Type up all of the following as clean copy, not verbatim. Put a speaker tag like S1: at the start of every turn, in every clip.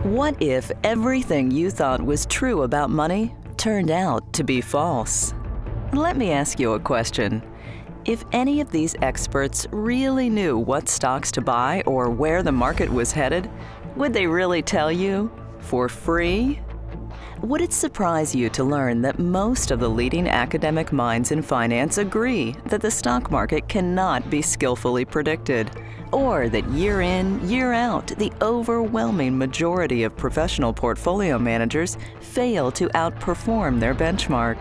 S1: What if everything you thought was true about money turned out to be false? Let me ask you a question. If any of these experts really knew what stocks to buy or where the market was headed, would they really tell you for free? Would it surprise you to learn that most of the leading academic minds in finance agree that the stock market cannot be skillfully predicted, or that year in, year out, the overwhelming majority of professional portfolio managers fail to outperform their benchmark?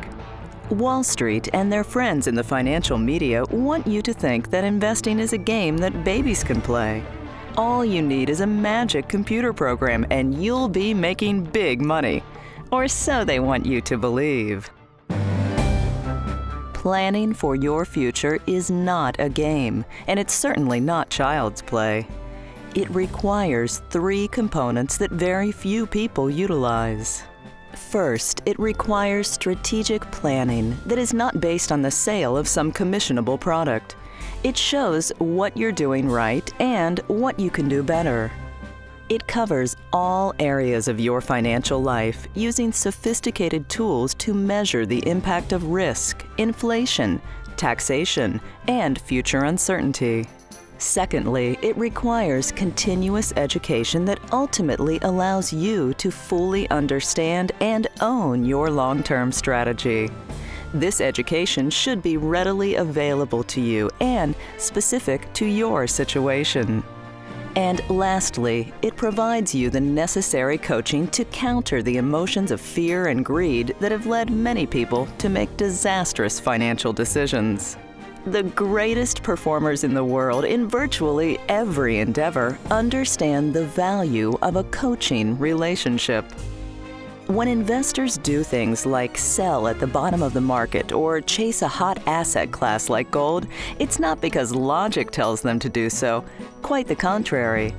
S1: Wall Street and their friends in the financial media want you to think that investing is a game that babies can play. All you need is a magic computer program and you'll be making big money. Or so they want you to believe. Planning for your future is not a game, and it's certainly not child's play. It requires three components that very few people utilize. First, it requires strategic planning that is not based on the sale of some commissionable product. It shows what you're doing right and what you can do better. It covers all areas of your financial life using sophisticated tools to measure the impact of risk, inflation, taxation, and future uncertainty. Secondly, it requires continuous education that ultimately allows you to fully understand and own your long-term strategy. This education should be readily available to you and specific to your situation. And lastly, it provides you the necessary coaching to counter the emotions of fear and greed that have led many people to make disastrous financial decisions. The greatest performers in the world in virtually every endeavor understand the value of a coaching relationship. When investors do things like sell at the bottom of the market or chase a hot asset class like gold, it's not because logic tells them to do so. Quite the contrary.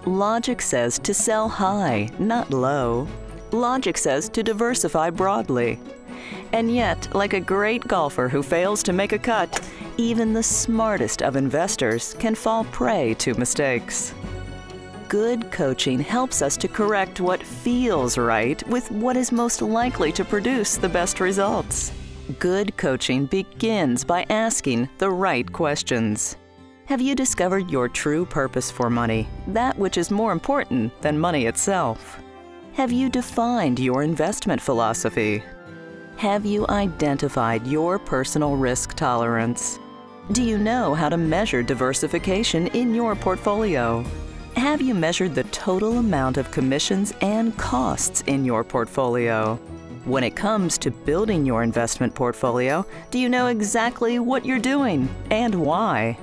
S1: Logic says to sell high, not low. Logic says to diversify broadly. And yet, like a great golfer who fails to make a cut, even the smartest of investors can fall prey to mistakes. Good coaching helps us to correct what feels right with what is most likely to produce the best results. Good coaching begins by asking the right questions. Have you discovered your true purpose for money, that which is more important than money itself? Have you defined your investment philosophy? Have you identified your personal risk tolerance? Do you know how to measure diversification in your portfolio? Have you measured the total amount of commissions and costs in your portfolio? When it comes to building your investment portfolio, do you know exactly what you're doing and why?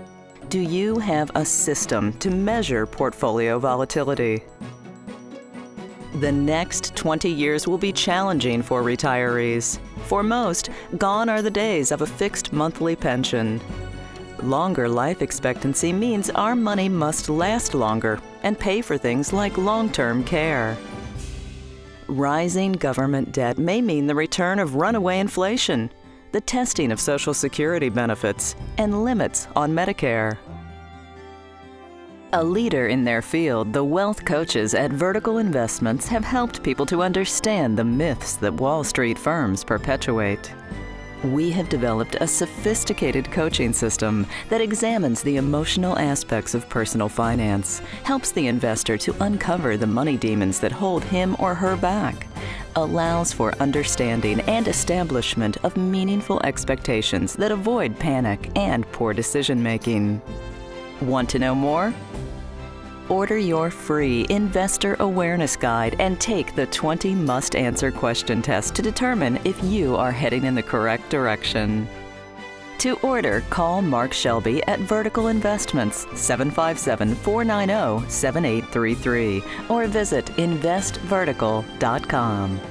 S1: Do you have a system to measure portfolio volatility? The next 20 years will be challenging for retirees. For most, gone are the days of a fixed monthly pension. Longer life expectancy means our money must last longer and pay for things like long-term care. Rising government debt may mean the return of runaway inflation, the testing of Social Security benefits, and limits on Medicare. A leader in their field, the wealth coaches at Vertical Investments have helped people to understand the myths that Wall Street firms perpetuate. We have developed a sophisticated coaching system that examines the emotional aspects of personal finance, helps the investor to uncover the money demons that hold him or her back, allows for understanding and establishment of meaningful expectations that avoid panic and poor decision-making. Want to know more? Order your free Investor Awareness Guide and take the 20 must-answer question test to determine if you are heading in the correct direction. To order, call Mark Shelby at Vertical Investments, 757-490-7833, or visit investvertical.com.